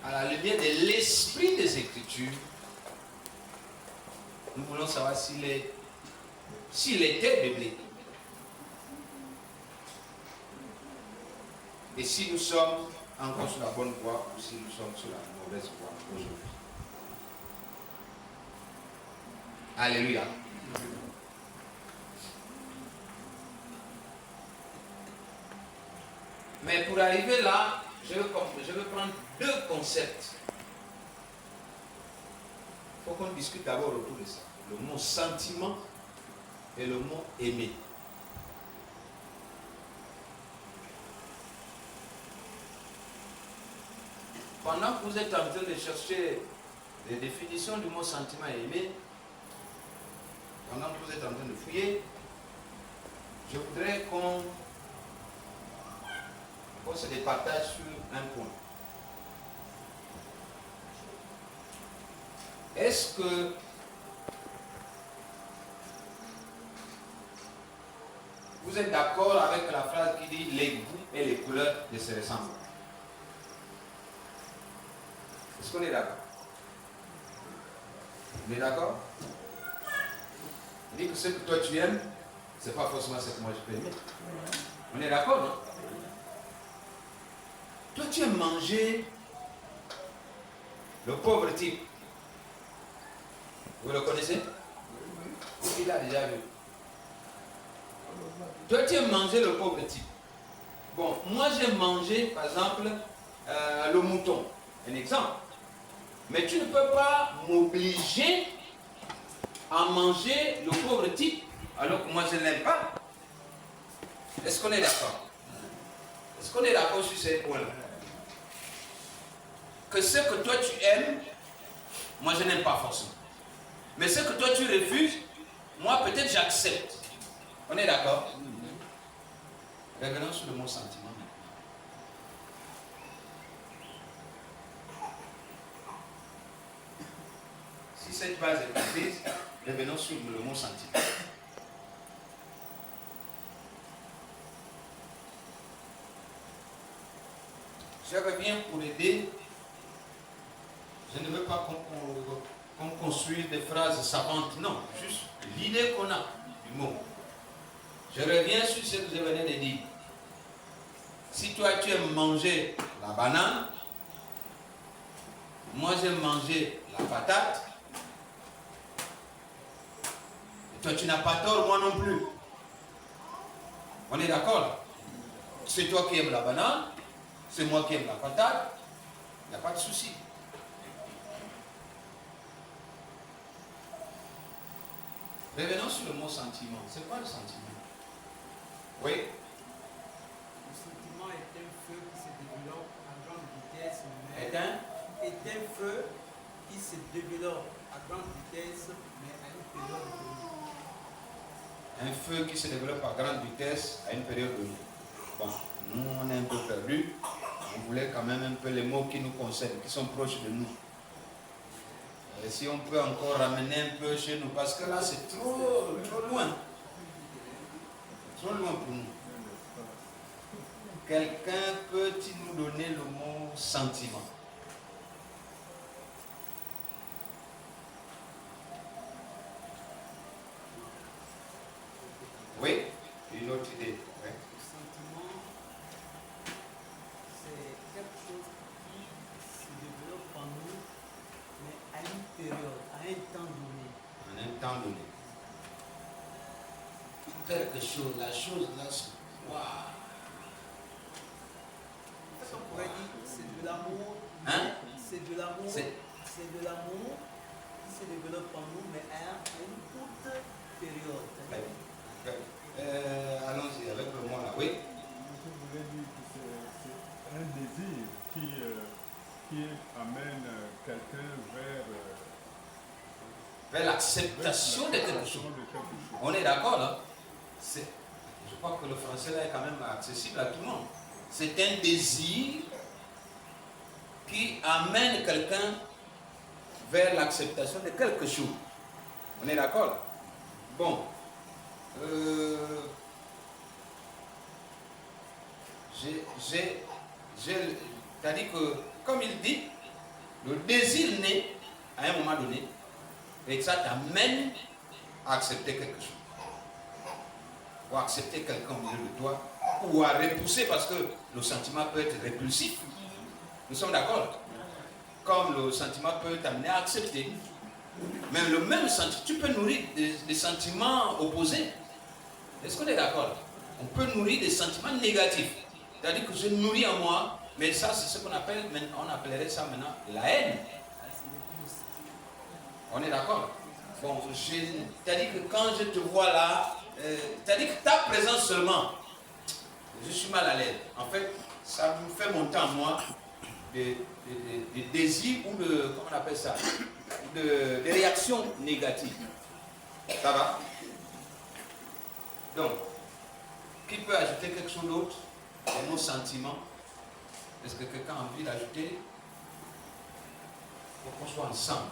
à la lumière de l'esprit des Écritures, nous voulons savoir s'il était biblique. Et si nous sommes encore sur la bonne voie ou si nous sommes sur la mauvaise voie aujourd'hui. Alléluia. Mais pour arriver là, je vais prendre deux concepts. Il faut qu'on discute d'abord autour de ça. Le mot sentiment et le mot aimer. Pendant que vous êtes en train de chercher les définitions du mot sentiment et aimer, pendant que vous êtes en train de fouiller, je voudrais qu'on se départage sur un point. Est-ce que vous êtes d'accord avec la phrase qui dit les goûts et les couleurs ne se ressemblent? Est-ce qu'on est d'accord? On est d'accord? On dit que ce que toi tu aimes, c'est pas forcément ce que moi je peux aimer. On est d'accord, non? Toi tu aimes manger le pauvre type. Vous le connaissez? Il l'a déjà vu. Toi tu aimes manger le pauvre type. Bon, moi j'aime manger par exemple le mouton. Un exemple. Mais tu ne peux pas m'obliger à manger le pauvre type alors que moi je ne l'aime pas. Est-ce qu'on est d'accord? Est-ce qu'on est d'accord sur ces points-là? Que ce que toi tu aimes, moi je n'aime pas forcément. Mais ce que toi tu refuses, moi peut-être j'accepte. On est d'accord? Revenons sur le mot sentiment. Si cette base est comprise, revenons sur le mot sentiment. Je reviens pour aider. Je ne veux pas qu'on construise des phrases savantes, non, juste l'idée qu'on a du mot. Je reviens sur ce que je venais de dire. Si toi tu aimes manger la banane, moi j'aime manger la patate, et toi tu n'as pas tort, moi non plus. On est d'accord là? C'est toi qui aimes la banane, c'est moi qui aime la patate, il n'y a pas de souci. Revenons sur le mot sentiment. C'est quoi le sentiment? Oui. Le sentiment est un feu qui se développe à grande vitesse. Est un feu qui se développe à grande vitesse, mais à une période donnée. Un feu qui se développe à grande vitesse à une période donnée. Bon, nous on est un peu perdus. On voulait quand même un peu les mots qui nous concernent, qui sont proches de nous. Et si on peut encore ramener un peu chez nous, parce que là c'est trop loin. Trop loin pour nous. Quelqu'un peut-il nous donner le mot sentiment? Oui, une autre idée. Oui. Le sentiment, c'est quelque chose qui se développe en nous, mais à une période, à un temps donné. En un temps donné. Quelque chose, la chose là, c'est waouh. On pourrait dire que c'est de l'amour. Hein? C'est de l'amour. C'est de l'amour qui se développe en nous, mais à une courte période. Allons-y avec le mot là. Oui. Je voulais dire que c'est un désir qui amène quelqu'un Vers l'acceptation de quelque chose. On est d'accord là? Je crois que le français là est quand même accessible à tout le monde. C'est un désir qui amène quelqu'un vers l'acceptation de quelque chose. On est d'accord là? Bon. C'est-à-dire que, comme il dit, Le désir naît à un moment donné et ça t'amène à accepter quelque chose. Ou à accepter quelqu'un au milieu de toi, ou à repousser parce que le sentiment peut être répulsif. Nous sommes d'accord? Comme le sentiment peut t'amener à accepter. Mais le même sentiment, tu peux nourrir des sentiments opposés. Est-ce qu'on est d'accord? On peut nourrir des sentiments négatifs. C'est-à-dire que je nourris en moi, mais ça c'est ce qu'on appelle, on appellerait ça maintenant la haine. On est d'accord? Bon, c'est-à-dire que quand je te vois là, c'est-à-dire que ta présence seulement, je suis mal à l'aise. En fait, ça me fait monter en moi des désirs ou de, comment on appelle ça, des réactions négatives. Ça va? Donc, qui peut ajouter quelque chose d'autre? Et nos sentiments. Est-ce que quelqu'un a envie d'ajouter? Pour qu'on soit ensemble.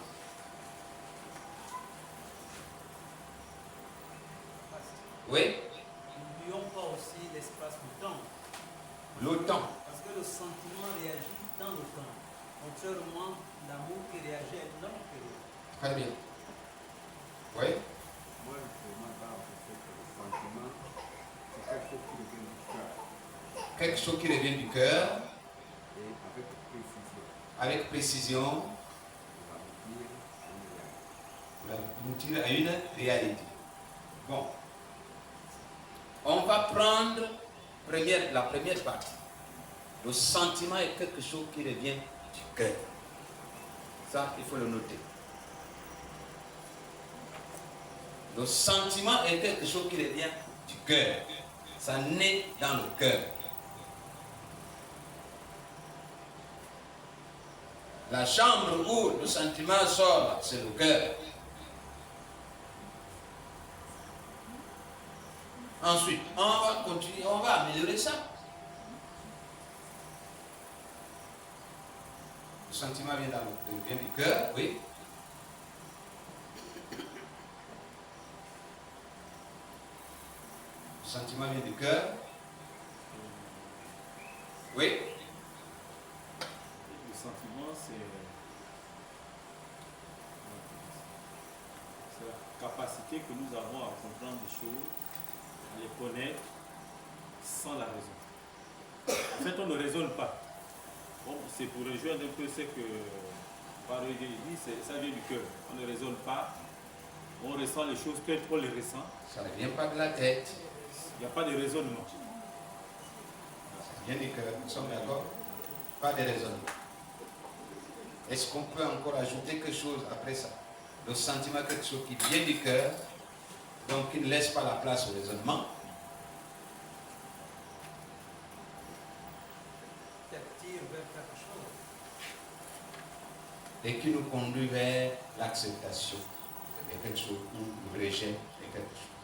Oui? N'oublions pas aussi l'espace du temps. Le temps. Parce que le sentiment réagit dans le temps. Contrairement, l'amour qui réagit à une longue période. Très bien. Oui? Moi, je demande là, en fait, que le sentiment, c'est quelque chose qui revient du cœur. Quelque chose qui revient du cœur. Et avec précision. Avec précision. On va aboutir à une réalité. Pour aboutir à une réalité. Bon. On va prendre la première partie. Le sentiment est quelque chose qui revient du cœur. Ça, il faut le noter. Le sentiment est quelque chose qui revient du cœur. Ça naît dans le cœur. La chambre où le sentiment sort, c'est le cœur. Ensuite, on va continuer, on va améliorer ça. Le sentiment vient du cœur, oui. Le sentiment vient du cœur. Oui. Le sentiment, c'est la capacité que nous avons à comprendre des choses, à les connaître sans la raison. En fait, on ne raisonne pas. Bon, c'est pour rejoindre un peu ce que Paroïde dit, ça vient du cœur. On ne raisonne pas, on ressent les choses telles qu'on les ressent. Ça ne vient pas de la tête. Il n'y a pas de raisonnement. Ça vient du cœur, nous sommes d'accord? Pas de raisonnement. Est-ce qu'on peut encore ajouter quelque chose après ça? Le sentiment, quelque chose qui vient du cœur, donc qui ne laisse pas la place au raisonnement. T'attire vers quelque chose. Et qui nous conduit vers l'acceptation de quelque chose ou le rejet de quelque chose.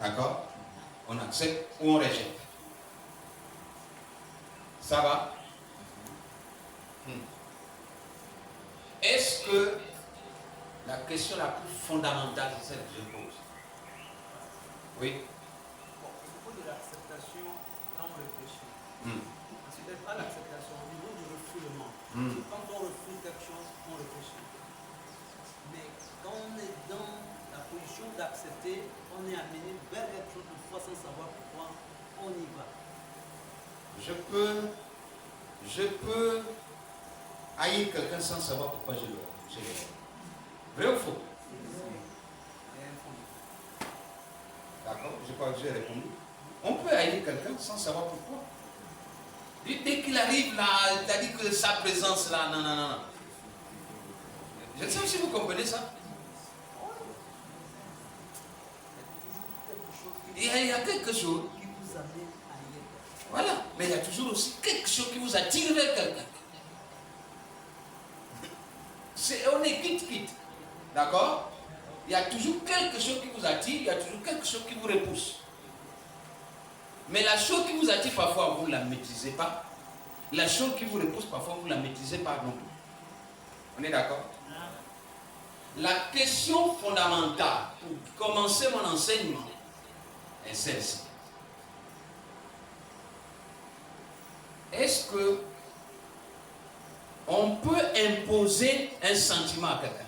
D'accord? On accepte ou on rejette. Ça va? Est-ce que la question la plus fondamentale, c'est celle que je pose? Oui? Bon, au niveau de l'acceptation, là on réfléchit. Hmm. Ensuite, à l'acceptation, au niveau du refoulement. Quand on refuse quelque chose, on réfléchit. Mais quand on est dans la position d'accepter, on est amené vers quelque chose de fois sans savoir pourquoi on y va. Je peux haïr quelqu'un sans savoir pourquoi je le hais. Vrai ou faux? D'accord? Je crois que j'ai répondu. On peut haïr quelqu'un sans savoir pourquoi. Dès qu'il arrive là, il a dit que sa présence là, non. Je ne sais pas si vous comprenez ça. Il y a quelque chose. Qui vous amène à y être. Voilà. Mais il y a toujours aussi quelque chose qui vous attire vers quelqu'un. On est quitte. D'accord? Il y a toujours quelque chose qui vous attire, il y a toujours quelque chose qui vous repousse. Mais la chose qui vous attire, parfois, vous ne la maîtrisez pas. La chose qui vous repousse, parfois, vous ne la maîtrisez pas non plus. On est d'accord? La question fondamentale pour commencer mon enseignement est celle-ci. Est-ce que on peut imposer imposer un sentiment à quelqu'un.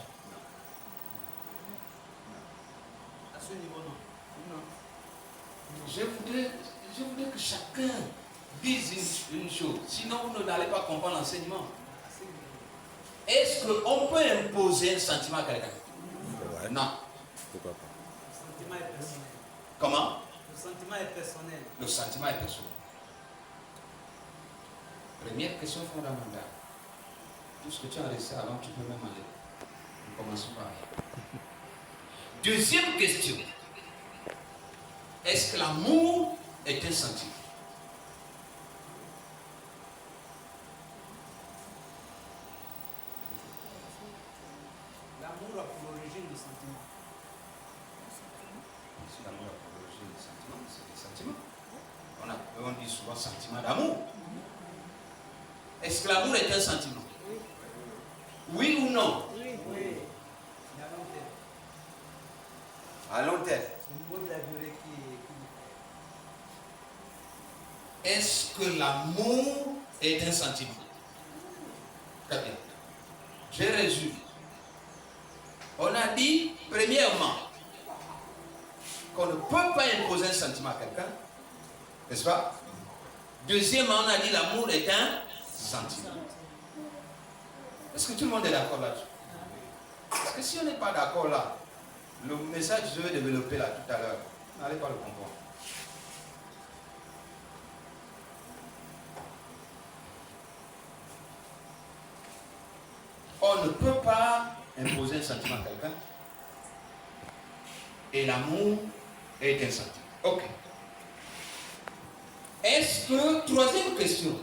À ce niveau, non. Je voudrais que chacun dise une chose, sinon vous n'allez pas comprendre l'enseignement. À ce niveau, non. Est-ce qu'on peut imposer un sentiment à quelqu'un? Non. Pourquoi pas? Le sentiment est personnel. Comment? Le sentiment est personnel. Le sentiment est personnel. Première question fondamentale. Tout ce que tu as laissé avant, tu peux même aller. Nous commençons par rien. Deuxième question. Est-ce que l'amour est un sentiment? L'amour a pour origine le sentiment. Si l'amour a pour origine le sentiment, c'est des sentiments. On dit souvent sentiment d'amour. Est-ce que l'amour est un sentiment? Oui ou non? Oui. Mais à long terme. À long terme. C'est le niveau de la durée qui Est-ce que l'amour est un sentiment? Très bien. Je résume. On a dit, premièrement, qu'on ne peut pas imposer un sentiment à quelqu'un. N'est-ce pas? Deuxièmement, on a dit l'amour est un sentiment. Est-ce que tout le monde est d'accord là-dessus? Parce que si on n'est pas d'accord là, le message que je vais développer là tout à l'heure, vous n'allez pas le comprendre. On ne peut pas imposer un sentiment à quelqu'un. Et l'amour est un sentiment. Ok. Est-ce que, troisième question,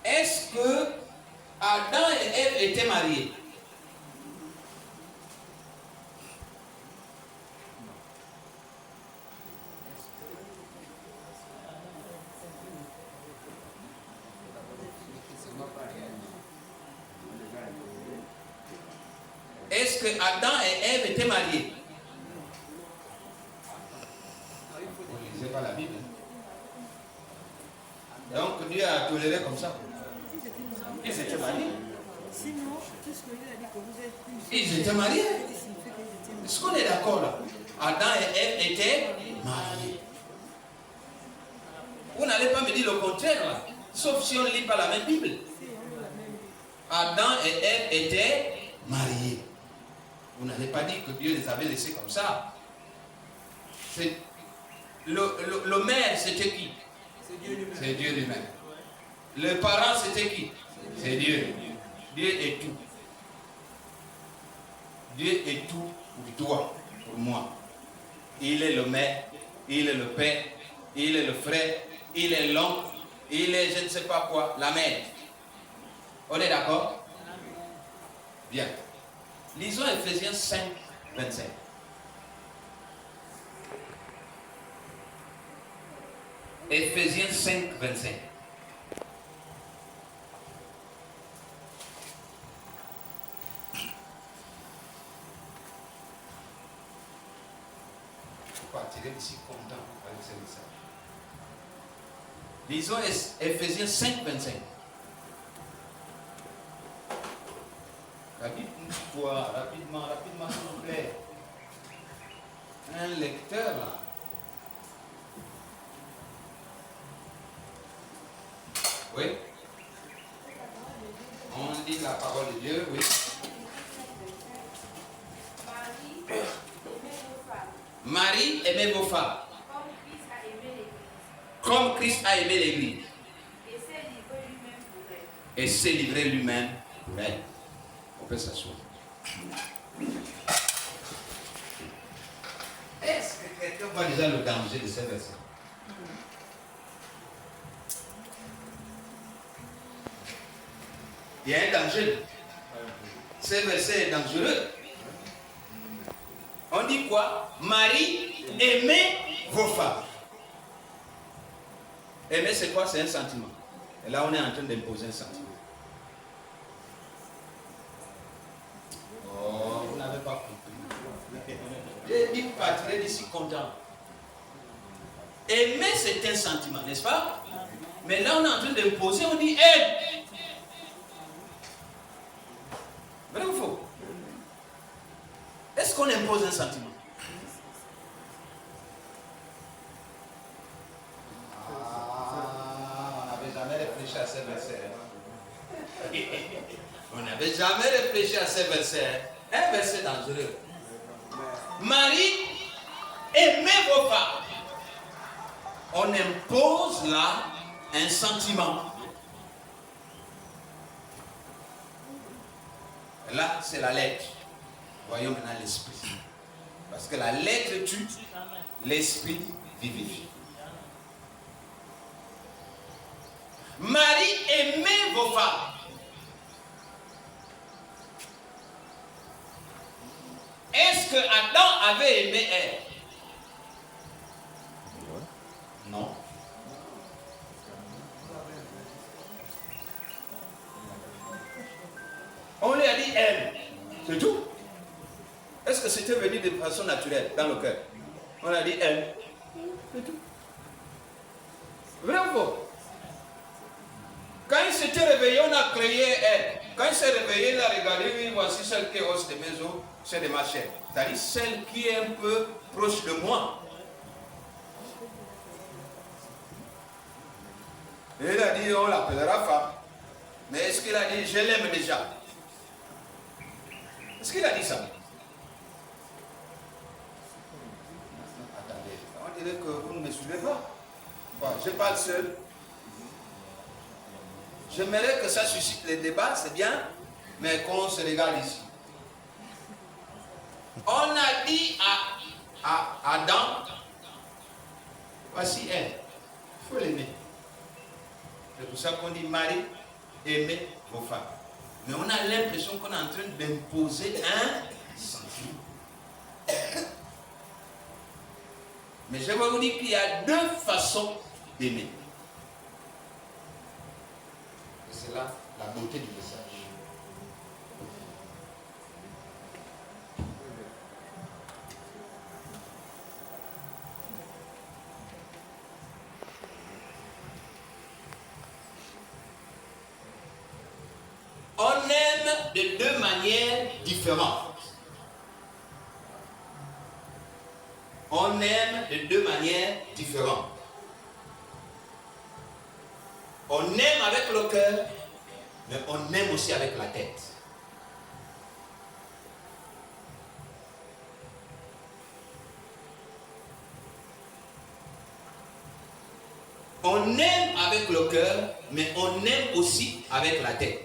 est-ce que Adam et Ève étaient mariés? Est-ce que Adam et Ève étaient mariés? Vous ne lisez pas la Bible. Donc Dieu a toléré comme ça. Ils étaient mariés. Sinon, tout ce que Dieu a dit que vous êtes plus. Ils étaient mariés. Signifie qu'ils étaient mariés. Est-ce qu'on est d'accord là? Adam et Ève étaient mariés. Vous n'allez pas me dire le contraire là. Sauf si on ne lit pas la même Bible. Adam et Ève étaient mariés. Vous n'allez pas dire que Dieu les avait laissés comme ça. Le maire, c'était qui? C'est Dieu lui-même. C'est Dieu lui-même. Le parent, c'était qui? C'est Dieu. Dieu est tout. Dieu est tout pour toi, pour moi. Il est le maire, il est le père, il est le frère, il est l'oncle, il est je ne sais pas quoi, la mère. On est d'accord? Bien. Lisons Ephésiens 5, 25. Ephésiens 5, 25. Il faut partir d'ici content avec ce message. Lisons Ephésiens 5, 25. Rapidement, s'il vous plaît. Un lecteur là. Oui. On dit la parole de Dieu, oui. Marie, aimez vos femmes. Comme Christ a aimé l'Église. Et s'est livré lui-même pour elle. On peut s'asseoir. Est-ce que quelqu'un voit déjà le danger de ces versets? Il y a un danger. Ce verset est dangereux. On dit quoi? Marie, aimez vos femmes. Aimer, c'est quoi? C'est un sentiment. Et là, on est en train d'imposer un sentiment. Oh, vous n'avez pas compris. J'ai dit, vous partirez d'ici content. Aimer, c'est un sentiment, n'est-ce pas? Mais là, on est en train d'imposer, on dit aime. Vrai ou faux? Est-ce qu'on impose un sentiment? On n'avait jamais réfléchi à ces versets. On n'avait jamais réfléchi à ces versets. Un verset dangereux. Marie, aimez vos femmes. On impose là un sentiment. Là, c'est la lettre. Voyons maintenant l'esprit. Parce que la lettre tue, l'esprit vivifie. Marie, aimez vos femmes. Est-ce que Adam avait aimé Ève? Non. On lui a dit aime. C'est tout. Est-ce que c'était venu de façon naturelle dans le cœur? On a dit aime. C'est tout. Vrai ou faux? Quand il s'était réveillé, on a créé elle. Quand il s'est réveillé, il a regardé, oui, voici celle qui hausse de mes os, c'est de ma chair. C'est-à-dire celle qui est un peu proche de moi. Et il a dit, on l'appellera femme. Mais est-ce qu'il a dit, je l'aime déjà? Est-ce qu'il a dit ça? Attendez, on dirait que vous ne me suivez pas. Bon, je parle seul. J'aimerais que ça suscite les débats, c'est bien, mais qu'on se regarde ici. On a dit à Adam, voici elle, il faut l'aimer. C'est pour ça qu'on dit Marie, aimez vos femmes. Mais on a l'impression qu'on est en train d'imposer un sentiment. Mais je vais vous dire qu'il y a deux façons d'aimer. C'est là la beauté du message. On aime de deux manières différentes. On aime de deux manières différentes. On aime avec le cœur, mais on aime aussi avec la tête. On aime avec le cœur, mais on aime aussi avec la tête.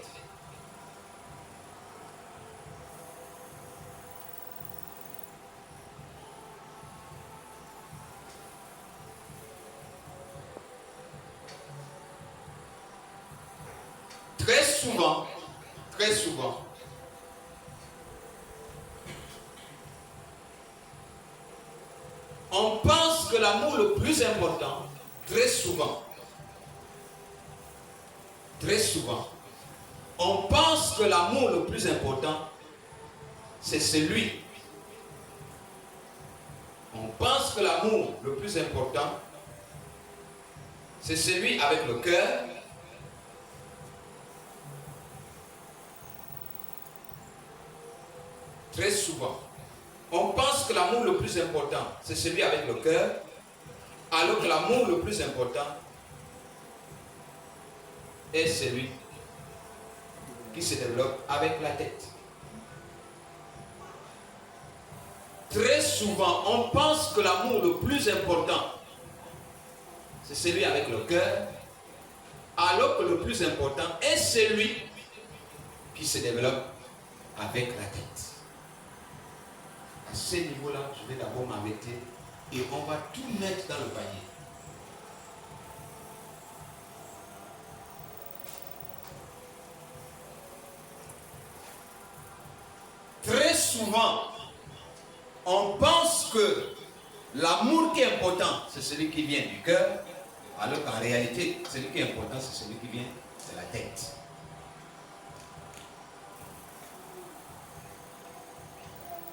Très souvent, on pense que l'amour le plus important, très souvent, on pense que l'amour le plus important, c'est celui. On pense que l'amour le plus important, c'est celui avec le cœur. Très souvent, on pense que l'amour le plus important, c'est celui avec le cœur, alors que l'amour le plus important est celui qui se développe avec la tête. Très souvent, on pense que l'amour le plus important, c'est celui avec le cœur, alors que le plus important est celui qui se développe avec la tête. À ce niveau-là, je vais d'abord m'arrêter et on va tout mettre dans le panier. Très souvent, on pense que l'amour qui est important, c'est celui qui vient du cœur, alors qu'en réalité, celui qui est important, c'est celui qui vient de la tête.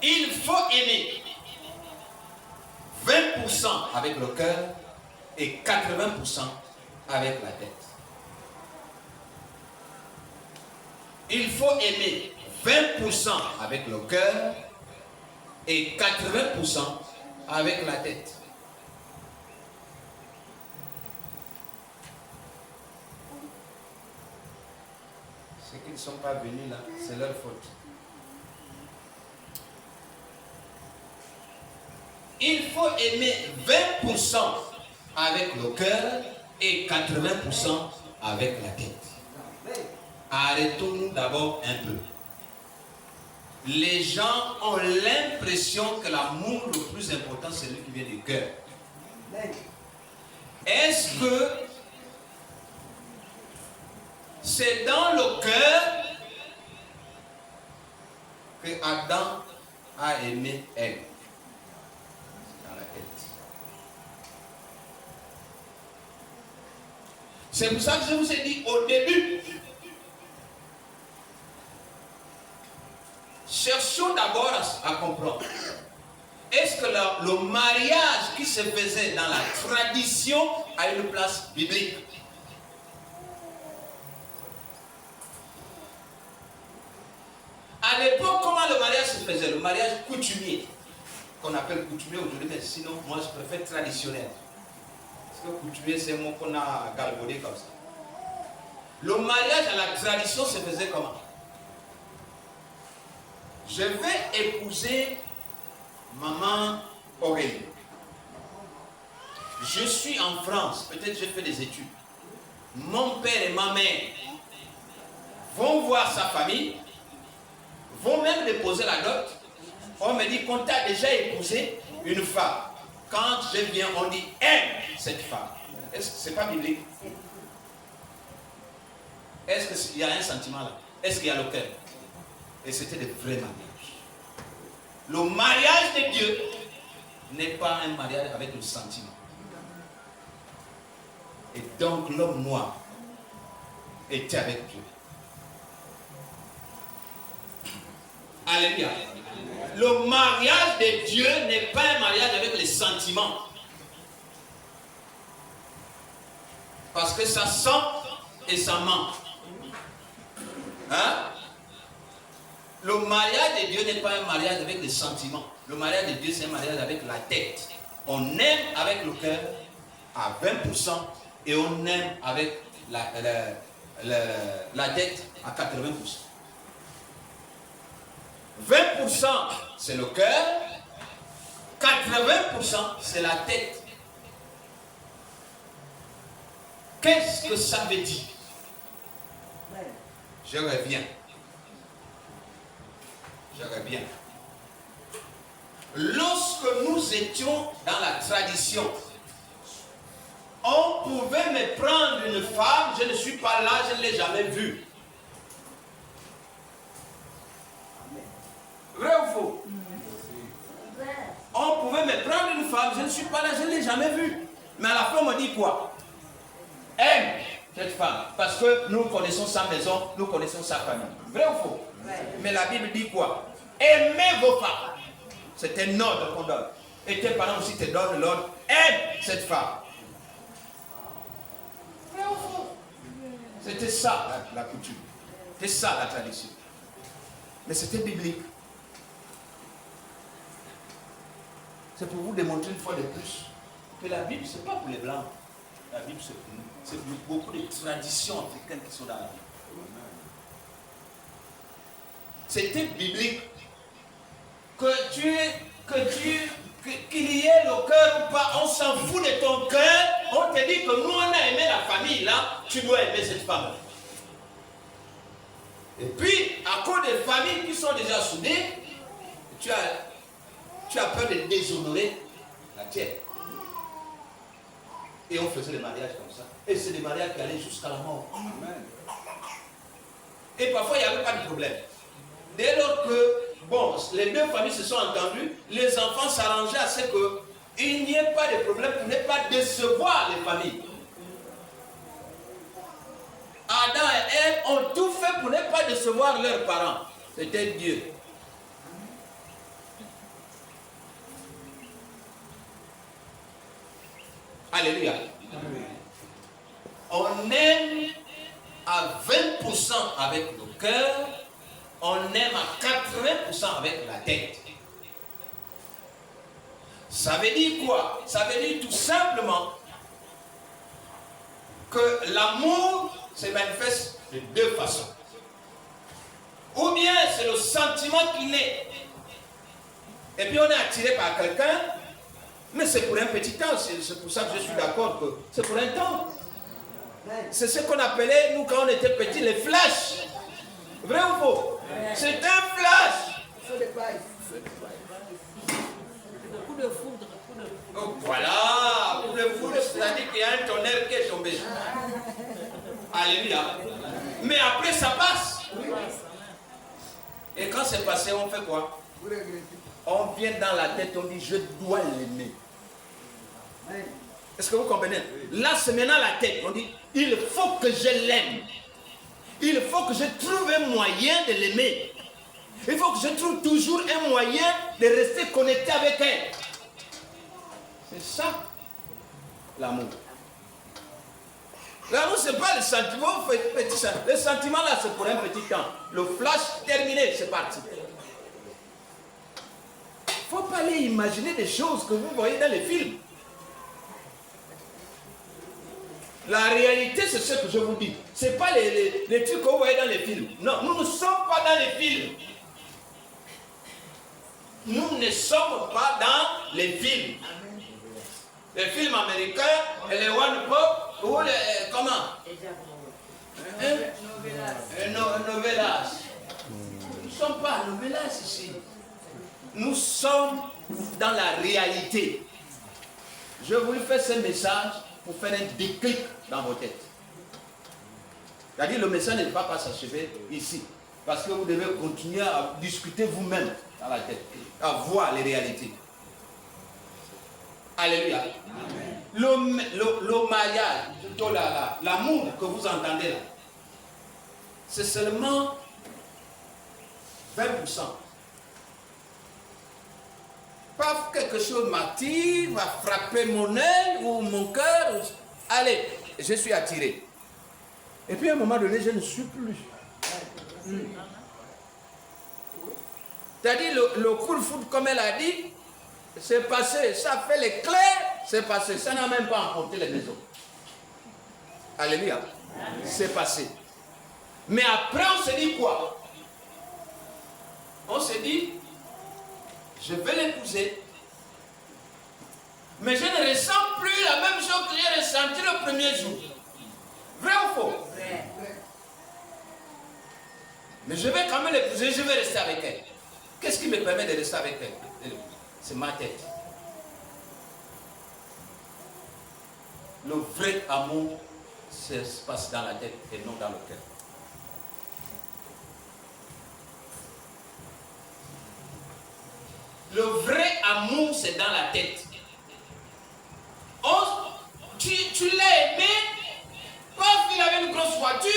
Il faut aimer 20% avec le cœur et 80% avec la tête. Il faut aimer 20% avec le cœur et 80% avec la tête. Ceux qui ne sont pas venus là, c'est leur faute. Il faut aimer 20% avec le cœur et 80% avec la tête. Arrêtons-nous d'abord un peu. Les gens ont l'impression que l'amour le plus important, c'est celui qui vient du cœur. Est-ce que c'est dans le cœur que Adam a aimé Ève? Dans la tête. C'est pour ça que je vous ai dit au début, cherchons d'abord à comprendre. Est-ce que le mariage qui se faisait dans la tradition a une place biblique? À l'époque, comment le mariage se faisait? Le mariage coutumier, qu'on appelle coutumier aujourd'hui, mais sinon, moi je préfère traditionnel. Parce que coutumier, c'est un mot qu'on a galvaudé comme ça. Le mariage à la tradition se faisait comment? Je vais épouser maman Aurélie. Je suis en France, peut-être j'ai fait des études. Mon père et ma mère vont voir sa famille, vont même déposer la dot. On me dit qu'on t'a déjà épousé une femme. Quand je viens, on dit aime cette femme. Est-ce que c'est pas biblique? Est-ce qu'il y a un sentiment là? Est-ce qu'il y a le cœur? Et c'était de vrais mariages. Le mariage de Dieu n'est pas un mariage avec le sentiment. Et donc l'homme noir était avec Dieu. Alléluia. Le mariage de Dieu n'est pas un mariage avec les sentiments. Parce que ça sent et ça ment. Hein? Le mariage de Dieu n'est pas un mariage avec les sentiments. Le mariage de Dieu, c'est un mariage avec la tête. On aime avec le cœur à 20% et on aime avec la tête à 80%. 20% c'est le cœur, 80% c'est la tête. Qu'est-ce que ça veut dire? Je reviens. Lorsque nous étions dans la tradition, on pouvait me prendre une femme, je ne suis pas là, je ne l'ai jamais vue. Vrai ou faux? On pouvait me prendre une femme, je ne suis pas là, je ne l'ai jamais vue. Mais à la fin, on me dit quoi? Aime cette femme, parce que nous connaissons sa maison, nous connaissons sa famille. Vrai ou faux? Mais la Bible dit quoi? Aimez vos femmes. C'est un ordre qu'on donne. Et tes parents aussi te donnent l'ordre. Aime cette femme. Vrai ou faux? C'était ça la coutume. C'était ça la tradition. Mais c'était biblique. C'est pour vous démontrer une fois de plus que la Bible, ce n'est pas pour les Blancs. La Bible, c'est pour nous. C'est beaucoup de traditions africaines qui sont dans la Bible. C'était biblique. Qu'il y ait le cœur ou pas, on s'en fout de ton cœur. On te dit que nous, on a aimé la famille, là, tu dois aimer cette femme. Et puis, à cause des familles qui sont déjà soudées, tu as peur de déshonorer la tienne. Et on faisait des mariages comme ça. Et c'est des mariages qui allaient jusqu'à la mort. Amen. Et parfois, il n'y avait pas de problème. Dès lors que, bon, les deux familles se sont entendues, les enfants s'arrangeaient à ce qu'il n'y ait pas de problème pour ne pas décevoir les familles. Adam et Ève ont tout fait pour ne pas décevoir leurs parents. C'était Dieu. Alléluia. On aime à 20% avec le cœur on aime à 80% avec la tête. Ça veut dire quoi? Ça veut dire tout simplement que l'amour se manifeste de deux façons. Ou bien c'est le sentiment qui naît. Et puis on est attiré par quelqu'un, mais c'est pour un petit temps. C'est pour ça que je suis d'accord que c'est pour un temps. C'est ce qu'on appelait, nous, quand on était petits, les flashs. Vrai ou faux? C'est un flash. Coup de foudre. Oh, voilà, coup de foudre, c'est-à-dire qu'il y a un tonnerre qui est tombé. Alléluia. Mais après, ça passe. Et quand c'est passé, on fait quoi? On vient dans la tête, on dit, je dois l'aimer. Est-ce que vous comprenez? Là, c'est maintenant la tête. On dit, il faut que je l'aime. Il faut que je trouve un moyen de l'aimer. Il faut que je trouve toujours un moyen de rester connecté avec elle. C'est ça, l'amour. L'amour, ce n'est pas le sentiment, petit ça. Le sentiment là, c'est pour un petit temps. Le flash terminé, c'est parti. Il ne faut pas aller imaginer des choses que vous voyez dans les films. La réalité, c'est ce que je vous dis. Ce n'est pas les trucs que vous voyez dans les films. Non, nous ne sommes pas dans les films. Nous ne sommes pas dans les films. Les films américains, les One Pop, ou les... comment? Novelas. Nous ne sommes pas novelas ici. Nous sommes dans la réalité. Je vous fais ce message pour faire un déclic dans vos têtes. C'est-à-dire le message ne va pas s'achever ici. Parce que vous devez continuer à discuter vous-même dans la tête, à voir les réalités. Alléluia. Le mariage, plutôt l'amour que vous entendez là, c'est seulement 20%. Pas quelque chose m'attire, va frapper mon œil ou mon cœur. Allez, je suis attiré. Et puis à un moment donné, je ne suis plus. C'est-à-dire le coup de foudre, comme elle a dit, c'est passé, ça fait l'éclair, c'est passé, ça n'a même pas emporté les maisons. Alléluia. C'est passé. Mais après, on se dit quoi? On se dit, je vais l'épouser, mais je ne ressens plus la même chose que j'ai ressenti le premier jour. Vrai ou faux? Vrai. Mais je vais quand même l'épouser, je vais rester avec elle. Qu'est-ce qui me permet de rester avec elle? C'est ma tête. Le vrai amour se passe dans la tête et non dans le cœur. Le vrai amour, c'est dans la tête. Tu l'as aimé, parce qu'il avait une grosse voiture,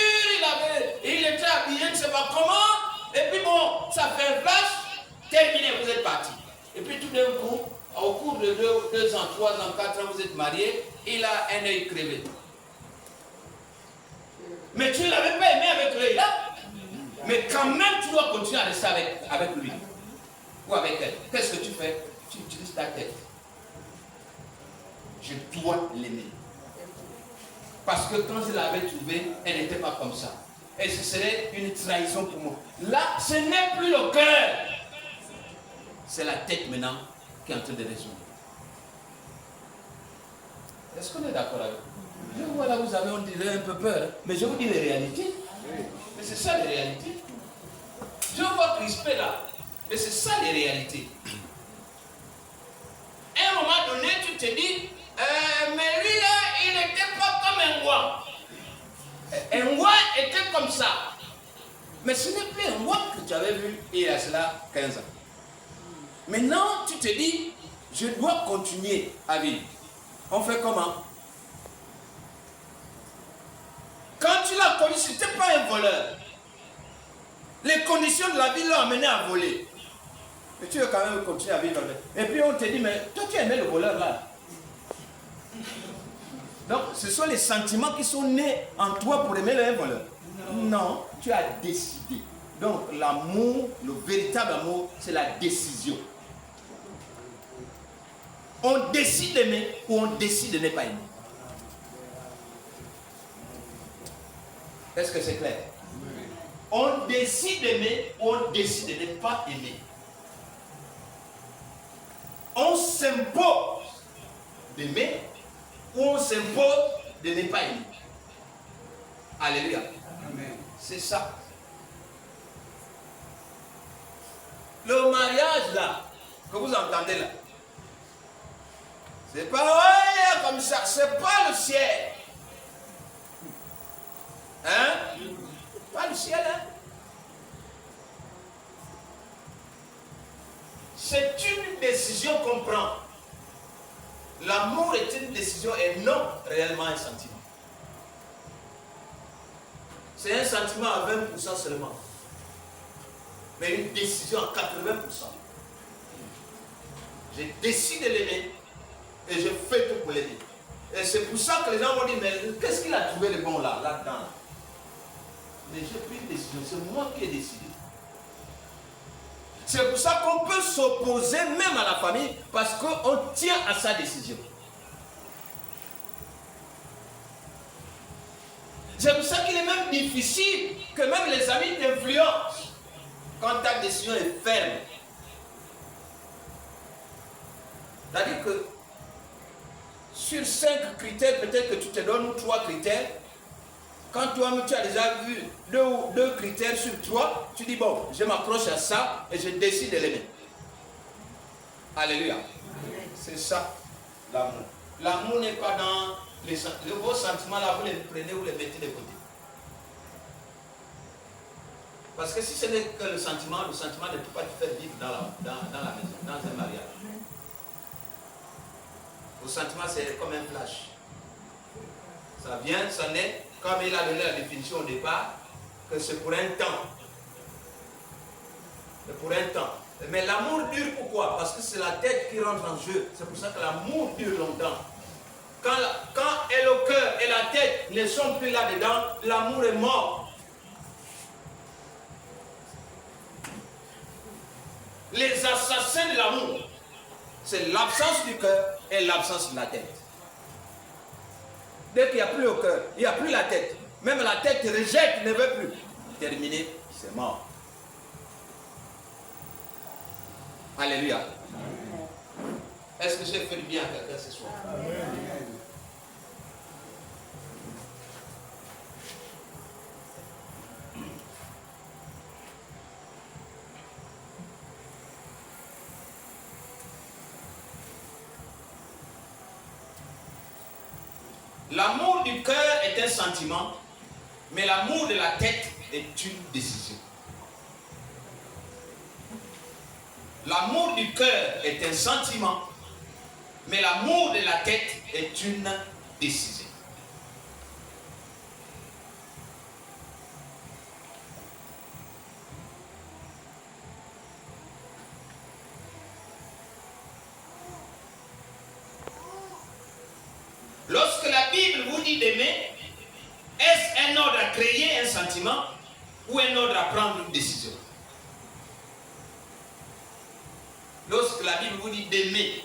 il était habillé, je ne sais pas comment, et puis bon, ça fait un flash, terminé, vous êtes parti. Et puis tout d'un coup, au cours de 2 ans, 3 ans, 4 ans, vous êtes mariés, il a un œil crevé. Mais tu ne l'avais pas aimé avec l'œil là. Mais quand même, tu dois continuer à rester avec lui. Ou avec elle. Qu'est-ce que tu fais? Tu utilises ta tête. Je dois l'aimer. Parce que quand je l'avais trouvée, elle n'était pas comme ça. Et ce serait une trahison pour moi. Là, ce n'est plus le cœur. C'est la tête maintenant qui est en train de résoudre. Est-ce qu'on est d'accord avec vous? Je vois là, vous avez, on dirait, un peu peur. Hein? Mais je vous dis les réalités. Mais c'est ça les réalités. Je vois crispé là. Mais c'est ça les réalités. À un moment donné, tu te dis, mais lui là, il n'était pas comme un roi. Un roi était comme ça. Mais ce n'est plus un roi que tu avais vu il y a cela 15 ans. Maintenant, tu te dis, je dois continuer à vivre. On fait comment? Quand tu l'as connu, ce n'était pas un voleur. Les conditions de la vie l'ont amené à voler. Mais tu veux quand même continuer à vivre avec. Et puis on te dit, mais toi tu aimais le voleur là. Donc ce sont les sentiments qui sont nés en toi pour aimer le voleur. Non, tu as décidé. Donc l'amour, le véritable amour, c'est la décision. On décide d'aimer ou on décide de ne pas aimer. Est-ce que c'est clair? On décide d'aimer ou on décide de ne pas aimer. On s'impose d'aimer ou on s'impose de ne pas aimer. Alléluia. C'est ça. Le mariage là, que vous entendez là, c'est pas ouais, comme ça, c'est pas le ciel. Hein? Pas le ciel, hein? C'est une décision qu'on prend. L'amour est une décision et non réellement un sentiment. C'est un sentiment à 20% seulement. Mais une décision à 80%. Je décide de l'aimer et je fais tout pour l'aimer. Et c'est pour ça que les gens vont dire, mais qu'est-ce qu'il a trouvé de bon là-dedans? Mais j'ai pris une décision, c'est moi qui ai décidé. C'est pour ça qu'on peut s'opposer même à la famille parce qu'on tient à sa décision. C'est pour ça qu'il est même difficile que même les amis t'influencent quand ta décision est ferme. C'est-à-dire que sur 5 critères, peut-être que tu te donnes 3 critères. Quand toi-même tu as déjà vu 2 critères sur 3, tu dis bon, je m'approche à ça et je décide de l'aimer. Alléluia. C'est ça, l'amour. L'amour n'est pas dans vos sentiments là, vous les prenez, vous les mettez de côté. Parce que si ce n'est que le sentiment ne peut pas te faire vivre dans la maison, dans un mariage. Le sentiment, c'est comme un flash. Ça vient, ça naît, comme il a donné la définition au départ, que c'est pour un temps. C'est pour un temps. Mais l'amour dure pourquoi? Parce que c'est la tête qui rentre en jeu. C'est pour ça que l'amour dure longtemps. Quand le cœur et la tête ne sont plus là-dedans, l'amour est mort. Les assassins de l'amour, c'est l'absence du cœur et l'absence de la tête. Dès qu'il n'y a plus le cœur, il n'y a plus la tête. Même la tête rejette, ne veut plus. Terminé, c'est mort. Alléluia. Est-ce que j'ai fait du bien à quelqu'un ce soir? L'amour du cœur est un sentiment, mais l'amour de la tête est une décision. L'amour du cœur est un sentiment, mais l'amour de la tête est une décision. Lorsque la Bible vous dit d'aimer, est-ce un ordre à créer un sentiment ou un ordre à prendre une décision? Lorsque la Bible vous dit d'aimer,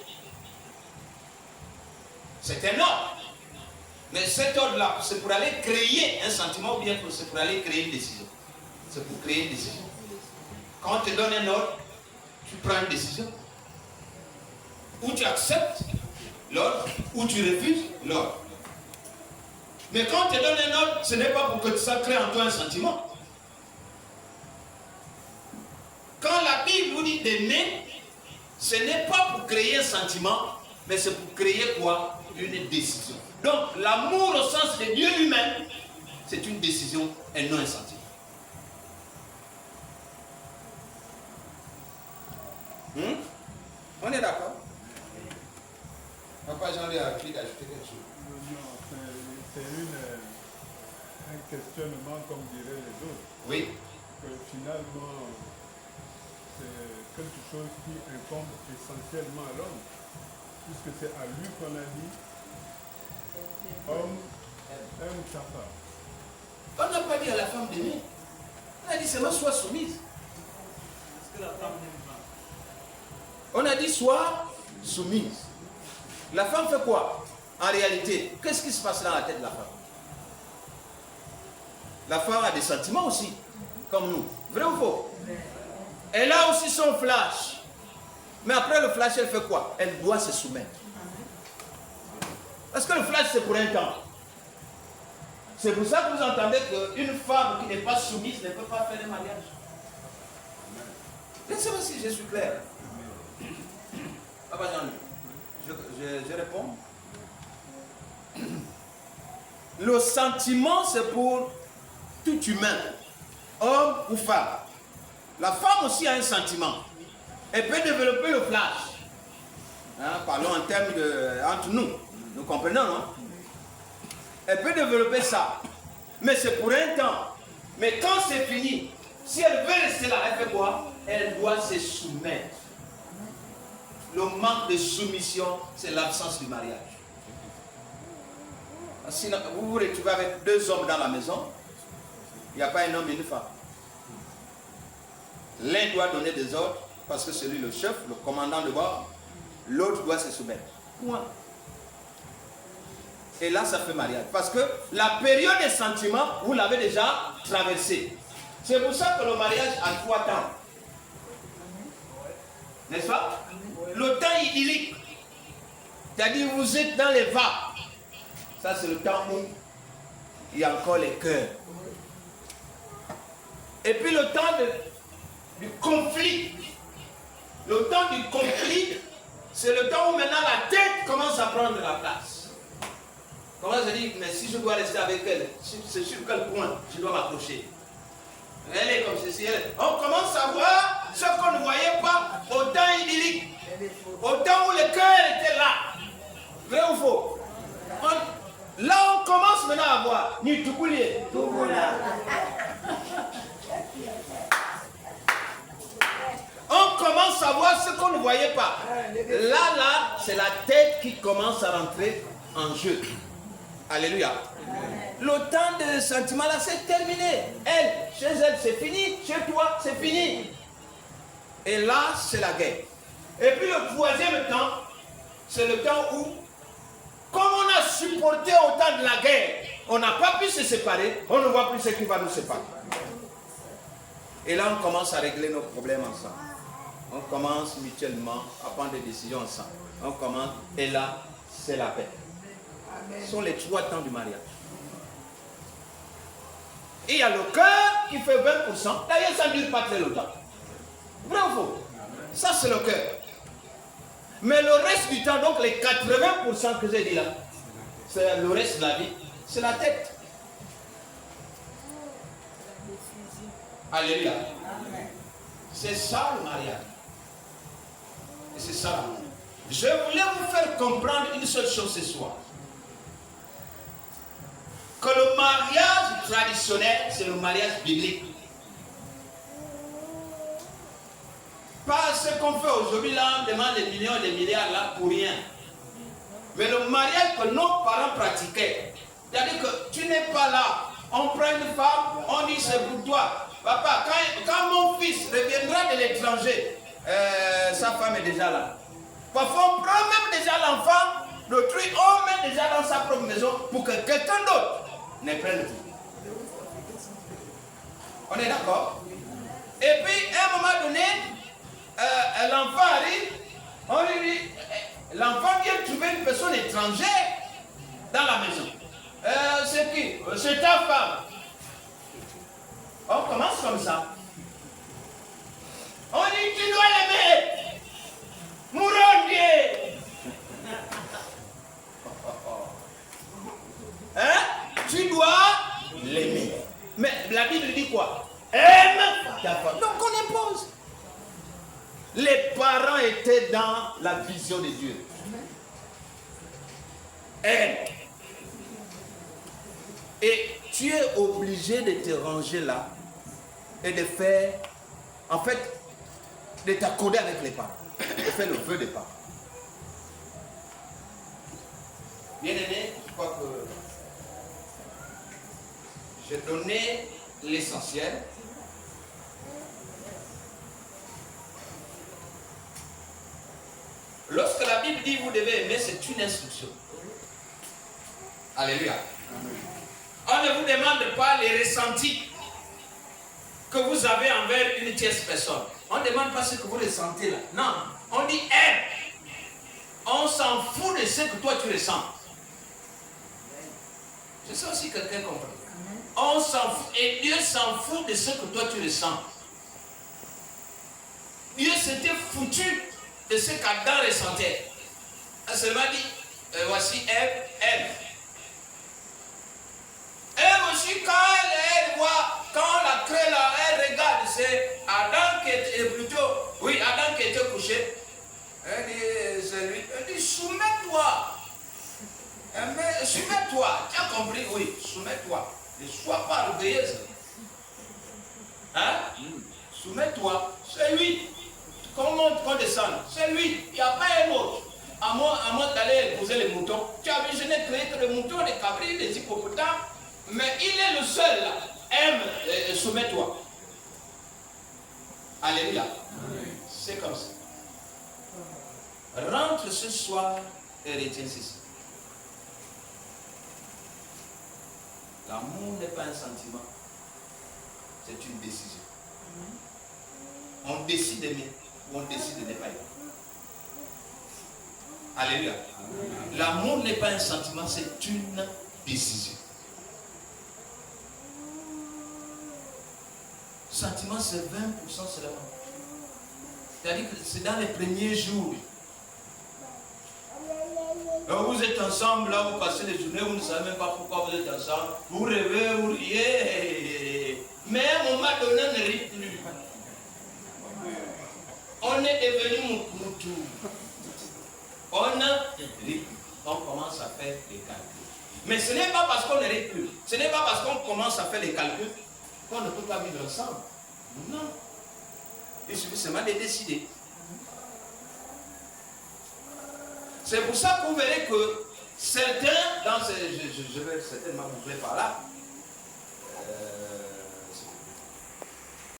c'est un ordre. Mais cet ordre-là, c'est pour aller créer un sentiment ou bien c'est pour aller créer une décision? C'est pour créer une décision. Quand on te donne un ordre, tu prends une décision. Ou tu acceptes l'ordre, ou tu refuses l'ordre. Mais quand on te donne un ordre, ce n'est pas pour que ça crée en toi un sentiment. Quand la Bible vous dit d'aimer, ce n'est pas pour créer un sentiment, mais c'est pour créer quoi? Une décision. Donc l'amour au sens de Dieu lui-même, c'est une décision et non un sentiment. On est d'accord? Papa Jean-Louis a envie d'ajouter quelque chose. Non, c'est un questionnement comme diraient les autres. Oui. Que finalement, c'est quelque chose qui incombe essentiellement à l'homme. Puisque c'est à lui qu'on a dit, homme, aime sa femme. On n'a pas dit à la femme d'aimer. On a dit seulement sois soumise. Est-ce que la femme n'aime pas? On a dit sois soumise. La femme fait quoi? En réalité, qu'est-ce qui se passe dans la tête de la femme? La femme a des sentiments aussi, comme nous. Vrai ou faux? Elle a aussi son flash. Mais après le flash, elle fait quoi? Elle doit se soumettre. Parce que le flash, c'est pour un temps. C'est pour ça que vous entendez qu'une femme qui n'est pas soumise ne peut pas faire un mariage. Laissez-moi si je suis clair. Papa Jean, je réponds. Le sentiment, c'est pour tout humain, homme ou femme. La femme aussi a un sentiment. Elle peut développer le flash. Hein, parlons en termes de... entre nous. Nous comprenons, non? Elle peut développer ça. Mais c'est pour un temps. Mais quand c'est fini, si elle veut rester là, elle fait quoi? Elle doit se soumettre. Le manque de soumission, c'est l'absence du mariage. Sinon, vous vous retrouvez avec deux hommes dans la maison, il n'y a pas un homme et une femme. L'un doit donner des ordres, parce que c'est lui le chef, le commandant de bord. L'autre doit se soumettre. Point. Et là, ça fait mariage. Parce que la période des sentiments, vous l'avez déjà traversée. C'est pour ça que le mariage a 3 temps. N'est-ce pas? Le temps idyllique. C'est-à-dire, vous êtes dans les vapes. Ça, c'est le temps où il y a encore les cœurs. Et puis le temps du conflit. Le temps du conflit, c'est le temps où maintenant la tête commence à prendre la place. Comment je dis, mais si je dois rester avec elle, c'est sur quel point je dois m'accrocher? Elle est comme ceci. On commence à voir ce qu'on ne voyait pas au temps idyllique. Au temps où le cœur était là. Vrai ou faux? Là, on commence maintenant à voir. Ni tout couler. On commence à voir ce qu'on ne voyait pas. Là, c'est la tête qui commence à rentrer en jeu. Alléluia. Le temps de sentiment là, c'est terminé. Elle, chez elle, c'est fini. Chez toi, c'est fini. Et là, c'est la guerre. Et puis le troisième temps, c'est le temps où, comme on a supporté au temps de la guerre, on n'a pas pu se séparer, on ne voit plus ce qui va nous séparer. Et là, on commence à régler nos problèmes ensemble. On commence mutuellement à prendre des décisions ensemble. On commence, et là, c'est la paix. Ce sont les 3 temps du mariage. Et il y a le cœur qui fait 20%. D'ailleurs, ça ne dure pas très longtemps. Bravo. Ça, c'est le cœur. Mais le reste du temps, donc les 80% que j'ai dit là, c'est le reste de la vie, c'est la tête. Alléluia. C'est ça le mariage. Et c'est ça l'amour. Je voulais vous faire comprendre une seule chose ce soir. Que le mariage traditionnel, c'est le mariage biblique. Pas ce qu'on fait aujourd'hui là, on demande des millions et des milliards là pour rien. Mais le mariage que nos parents pratiquaient, c'est-à-dire que tu n'es pas là, on prend une femme, on dit c'est pour toi. Papa, quand mon fils reviendra de l'étranger, sa femme est déjà là. Parfois on prend même déjà l'enfant, d'autrui, on met déjà dans sa propre maison pour que quelqu'un d'autre ne prenne tout. On est d'accord? Et puis à un moment donné, l'enfant arrive, on lui dit, l'enfant vient trouver une personne étrangère dans la maison. C'est qui? C'est ta femme. On commence comme ça. On dit, tu dois l'aimer. Mourondier. Hein? Tu dois l'aimer. Mais la Bible dit quoi? Aime ta femme. Donc on impose. Les parents étaient dans la vision de Dieu. Aime. Et tu es obligé de te ranger là et de faire, en fait, de t'accorder avec les parents, de faire le vœu des parents. Bien aimé, je crois que j'ai donné l'essentiel. Lorsque la Bible dit vous devez aimer, c'est une instruction. Alléluia. On ne vous demande pas les ressentis que vous avez envers une tierce personne. On ne demande pas ce que vous ressentez là. Non, on dit aime. On s'en fout de ce que toi tu ressens. C'est ça aussi que quelqu'un comprend. On s'en fout. Et Dieu s'en fout de ce que toi tu ressens. Dieu s'était foutu de ce qu'Adam ressentait. Il a seulement dit, voici aime. Et aussi quand elle voit, quand la crée là, elle regarde, c'est Adam qui était Adam qui était couché. Elle dit, soumets-toi. Soumets-toi. Tu as compris? Oui, soumets-toi. Ne sois pas orgueilleuse. Hein? Soumets-toi. C'est lui. Qu'on descende. C'est lui. Il n'y a pas un autre. À moins d'aller épouser les moutons. Tu as vu, je n'ai créé que les moutons, les cabris, les hippopotames. Mais il est le seul là. Aime, soumets-toi. Alléluia. C'est comme ça. Rentre ce soir et retiens ceci. L'amour n'est pas un sentiment. C'est une décision. On décide d'aimer ou on décide de ne pas aimer. Alléluia. L'amour n'est pas un sentiment, c'est une décision. Sentiment, c'est 20% seulement. C'est-à-dire que c'est dans les premiers jours. Là, vous êtes ensemble, là, vous passez les journées, vous ne savez même pas pourquoi vous êtes ensemble. Vous rêvez, vous riez. Mais à un moment donné, on ne rit plus. On est devenu moutou. On rit. On commence à faire les calculs. Mais ce n'est pas parce qu'on ne rit plus. Ce n'est pas parce qu'on commence à faire les calculs qu'on ne peut pas vivre ensemble. Non. Il suffit seulement de décider. C'est pour ça que vous verrez que certains, je vais certainement boucler par là,